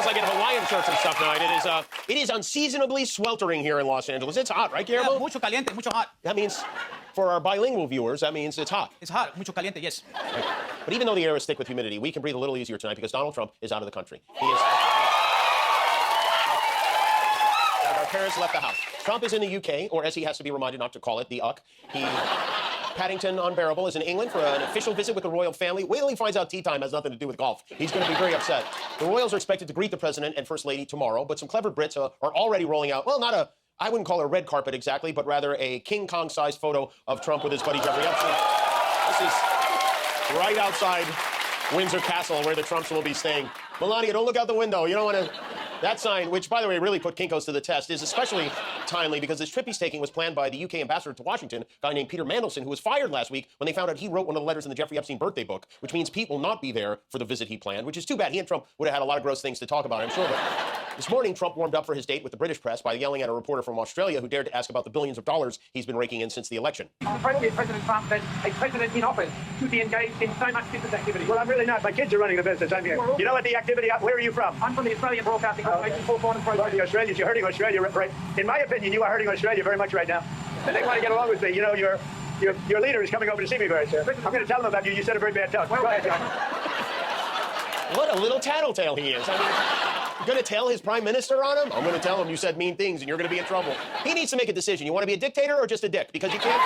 looks like in Hawaiian shirts and stuff tonight. It is unseasonably sweltering here in Los Angeles. It's hot, right, Guillermo? Yeah, mucho caliente, mucho hot. That means, for our bilingual viewers, that means it's hot. It's hot, mucho caliente, yes. Right. But even though the air is thick with humidity, we can breathe a little easier tonight because Donald Trump is out of the country. He is... Our parents left the house. Trump is in the UK, or as he has to be reminded not to call it, the UK. Paddington Unbearable is in England for an official visit with the royal family. Wait till he finds out tea time has nothing to do with golf. He's going to be very upset. The royals are expected to greet the president and first lady tomorrow, but some clever Brits are already rolling out, well, I wouldn't call it a red carpet exactly, but rather a King Kong-sized photo of Trump with his buddy Jeffrey Epstein. This is right outside Windsor Castle, where the Trumps will be staying. Melania, don't look out the window. You don't want to... That sign, which, by the way, really put Kinko's to the test, is especially timely because this trip he's taking was planned by the UK ambassador to Washington, a guy named Peter Mandelson, who was fired last week when they found out he wrote one of the letters in the Jeffrey Epstein birthday book, which means Pete will not be there for the visit he planned, which is too bad. He and Trump would have had a lot of gross things to talk about, I'm sure. But this morning, Trump warmed up for his date with the British press by yelling at a reporter from Australia who dared to ask about the billions of dollars he's been raking in since the election. President Trump said a president in office should be engaged in so much business activity. Well, I'm really not. My kids are running the business. I'm here. You know what the activity... Where are you from? I'm from the Australian Broadcasting Corporation, Well, the Australians, you're hurting Australia, right? In my opinion, you are hurting Australia very much right now. And they want to get along with me. You know, your leader is coming over to see me very soon. I'm going to tell him about you. You said a very bad tone. Go ahead, John. What a little tattletale he is. I mean, you're going to tell his prime minister on him? I'm going to tell him you said mean things and you're going to be in trouble. He needs to make a decision. You want to be a dictator or just a dick? Because you can't...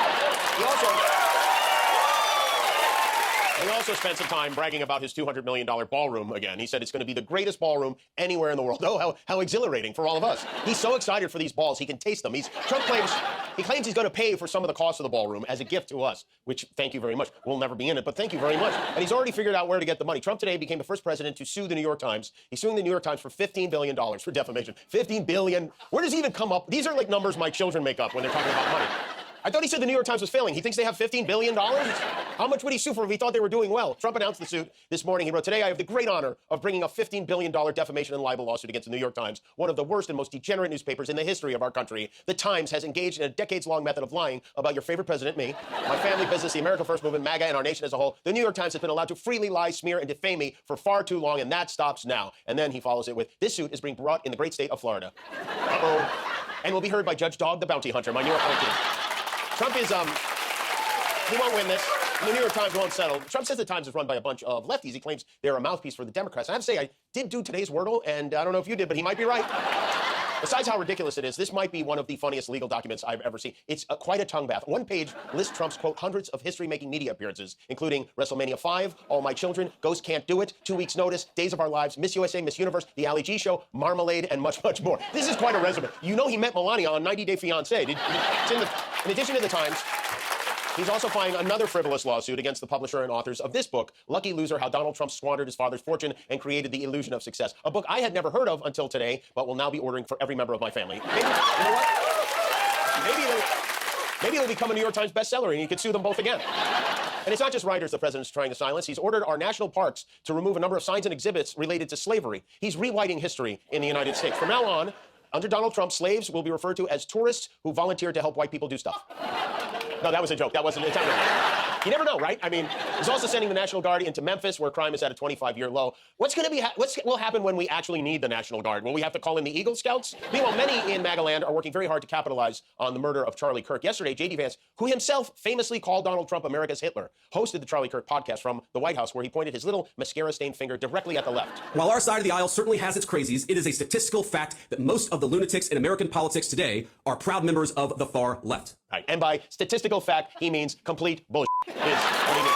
He also spent some time bragging about his $200 million ballroom again. He said it's going to be the greatest ballroom anywhere in the world. Oh, how exhilarating for all of us. He's so excited for these balls, he can taste them. Trump claims he's going to pay for some of the cost of the ballroom as a gift to us, which, thank you very much. We'll never be in it, but thank you very much. And he's already figured out where to get the money. Trump today became the first president to sue the New York Times. He's suing the New York Times for $15 billion for defamation. $15 billion. Where does he even come up? These are like numbers my children make up when they're talking about money. I thought he said the New York Times was failing. He thinks they have $15 billion? How much would he sue for if he thought they were doing well? Trump announced the suit this morning. He wrote, "Today I have the great honor of bringing a $15 billion defamation and libel lawsuit against the New York Times, one of the worst and most degenerate newspapers in the history of our country. The Times has engaged in a decades-long method of lying about your favorite president, me, my family business, the America First movement, MAGA, and our nation as a whole. The New York Times has been allowed to freely lie, smear, and defame me for far too long, and that stops now." And then he follows it with, "This suit is being brought in the great state of Florida. Uh-oh. And will be heard by Judge Dog the Bounty Hunter, my New York team." Trump is, he won't win this. The New York Times won't settle. Trump says the Times is run by a bunch of lefties. He claims they're a mouthpiece for the Democrats. And I have to say, I did do today's Wordle, and I don't know if you did, but he might be right. Besides how ridiculous it is, this might be one of the funniest legal documents I've ever seen. It's quite a tongue bath. One page lists Trump's, quote, hundreds of history-making media appearances, including WrestleMania 5, All My Children, Ghost Can't Do It, 2 Weeks Notice, Days of Our Lives, Miss USA, Miss Universe, The Ali G Show, Marmalade, and much, much more. This is quite a resume. You know he met Melania on 90 Day Fiancé. In addition to the Times, he's also filing another frivolous lawsuit against the publisher and authors of this book, Lucky Loser, How Donald Trump Squandered His Father's Fortune and Created the Illusion of Success. A book I had never heard of until today, but will now be ordering for every member of my family. Maybe, you know what? Maybe it'll become a New York Times bestseller and you could sue them both again. And it's not just writers the president's trying to silence. He's ordered our national parks to remove a number of signs and exhibits related to slavery. He's rewriting history in the United States. From now on, under Donald Trump, slaves will be referred to as tourists who volunteered to help white people do stuff. No, that was a joke. That wasn't Italian. You never know, right? I mean, he's also sending the National Guard into Memphis, where crime is at a 25-year low. What will happen when we actually need the National Guard? Will we have to call in the Eagle Scouts? Meanwhile, many in MAGA land are working very hard to capitalize on the murder of Charlie Kirk. Yesterday, J.D. Vance, who himself famously called Donald Trump America's Hitler, hosted the Charlie Kirk podcast from the White House, where he pointed his little mascara-stained finger directly at the left. While our side of the aisle certainly has its crazies, it is a statistical fact that most of the lunatics in American politics today are proud members of the far left. Right. And by statistical fact, he means complete bullshit. Is what he means.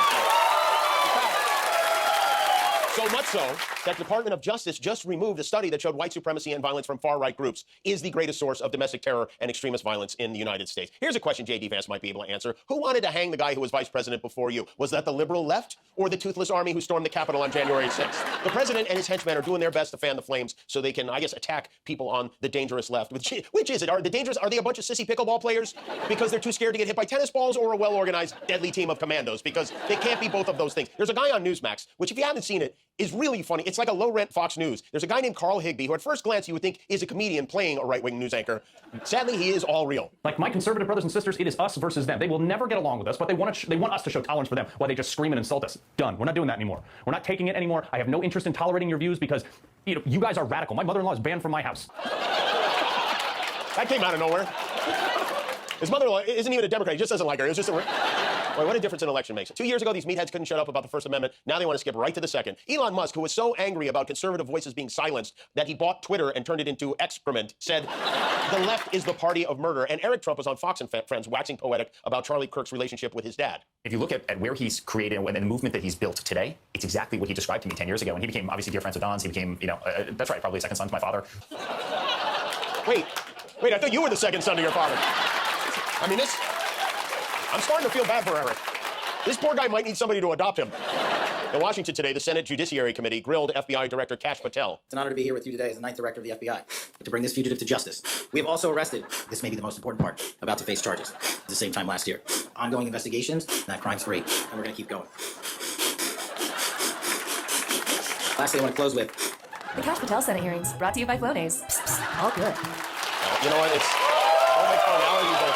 So much so that the Department of Justice just removed a study that showed white supremacy and violence from far-right groups is the greatest source of domestic terror and extremist violence in the United States. Here's a question J.D. Vance might be able to answer. Who wanted to hang the guy who was vice president before you? Was that the liberal left or the toothless army who stormed the Capitol on January 6th? The president and his henchmen are doing their best to fan the flames so they can, I guess, attack people on the dangerous left. Which is it? Are they a bunch of sissy pickleball players because they're too scared to get hit by tennis balls, or a well-organized, deadly team of commandos? Because they can't be both of those things. There's a guy on Newsmax, which if you haven't seen it, is really funny. It's like a low-rent Fox News. There's a guy named Carl Higbie who at first glance you would think is a comedian playing a right-wing news anchor. Sadly, he is all real. Like my conservative brothers and sisters, it is us versus them. They will never get along with us, but they want us to show tolerance for them while they just scream and insult us. Done. We're not doing that anymore. We're not taking it anymore. I have no interest in tolerating your views because you guys are radical. My mother-in-law is banned from my house. That came out of nowhere. His mother-in-law isn't even a Democrat. He just doesn't like her. It was just Boy, what a difference an election makes. 2 years ago, these meatheads couldn't shut up about the First Amendment. Now they want to skip right to the second. Elon Musk, who was so angry about conservative voices being silenced that he bought Twitter and turned it into excrement, said, the left is the party of murder. And Eric Trump was on Fox and Friends waxing poetic about Charlie Kirk's relationship with his dad. If you look at where he's created and the movement that he's built today, it's exactly what he described to me 10 years ago. And he became obviously dear friends with Don's. He became, that's right, probably a second son to my father. Wait, I thought you were the second son to your father. I mean, I'm starting to feel bad for Eric. This poor guy might need somebody to adopt him. In Washington today, the Senate Judiciary Committee grilled FBI Director Kash Patel. It's an honor to be here with you today as the 9th Director of the FBI to bring this fugitive to justice. We have also arrested, this may be the most important part, about to face charges at the same time last year. Ongoing investigations, that crime's free, and we're going to keep going. Lastly, I want to close with the Kash Patel Senate hearings, brought to you by Flonase. Psst, psst, all good. You know what? Allergies are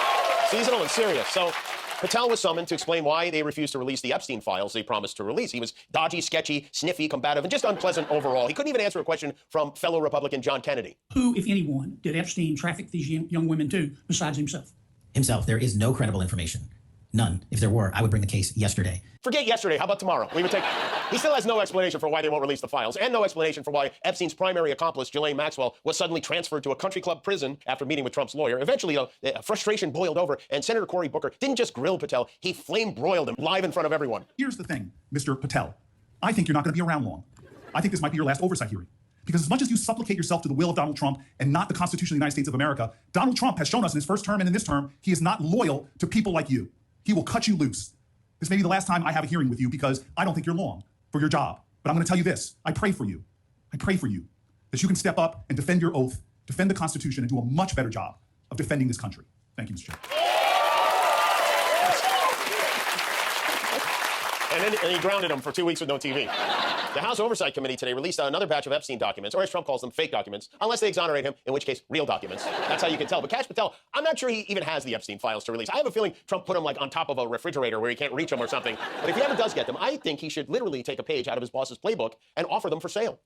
seasonal and serious. So Patel was summoned to explain why they refused to release the Epstein files they promised to release. He was dodgy, sketchy, sniffy, combative, and just unpleasant overall. He couldn't even answer a question from fellow Republican John Kennedy. Who, if anyone, did Epstein traffic these young women to besides himself? himself. There is no credible information. None. If there were, I would bring the case yesterday. Forget yesterday. How about tomorrow? He still has no explanation for why they won't release the files, and no explanation for why Epstein's primary accomplice, Ghislaine Maxwell, was suddenly transferred to a country club prison after meeting with Trump's lawyer. Eventually, frustration boiled over, and Senator Cory Booker didn't just grill Patel, he flame-broiled him live in front of everyone. Here's the thing, Mr. Patel. I think you're not going to be around long. I think this might be your last oversight hearing. Because as much as you supplicate yourself to the will of Donald Trump and not the Constitution of the United States of America, Donald Trump has shown us in his first term and in this term, he is not loyal to people like you. He will cut you loose. This may be the last time I have a hearing with you because I don't think you're long for your job. But I'm going to tell you this. I pray for you. I pray for you that you can step up and defend your oath, defend the Constitution, and do a much better job of defending this country. Thank you, Mr. Chair. And he grounded him for 2 weeks with no TV. The House Oversight Committee today released another batch of Epstein documents, or as Trump calls them, fake documents, unless they exonerate him, in which case, real documents. That's how you can tell. But Kash Patel, I'm not sure he even has the Epstein files to release. I have a feeling Trump put them like on top of a refrigerator where he can't reach them or something. But if he ever does get them, I think he should literally take a page out of his boss's playbook and offer them for sale.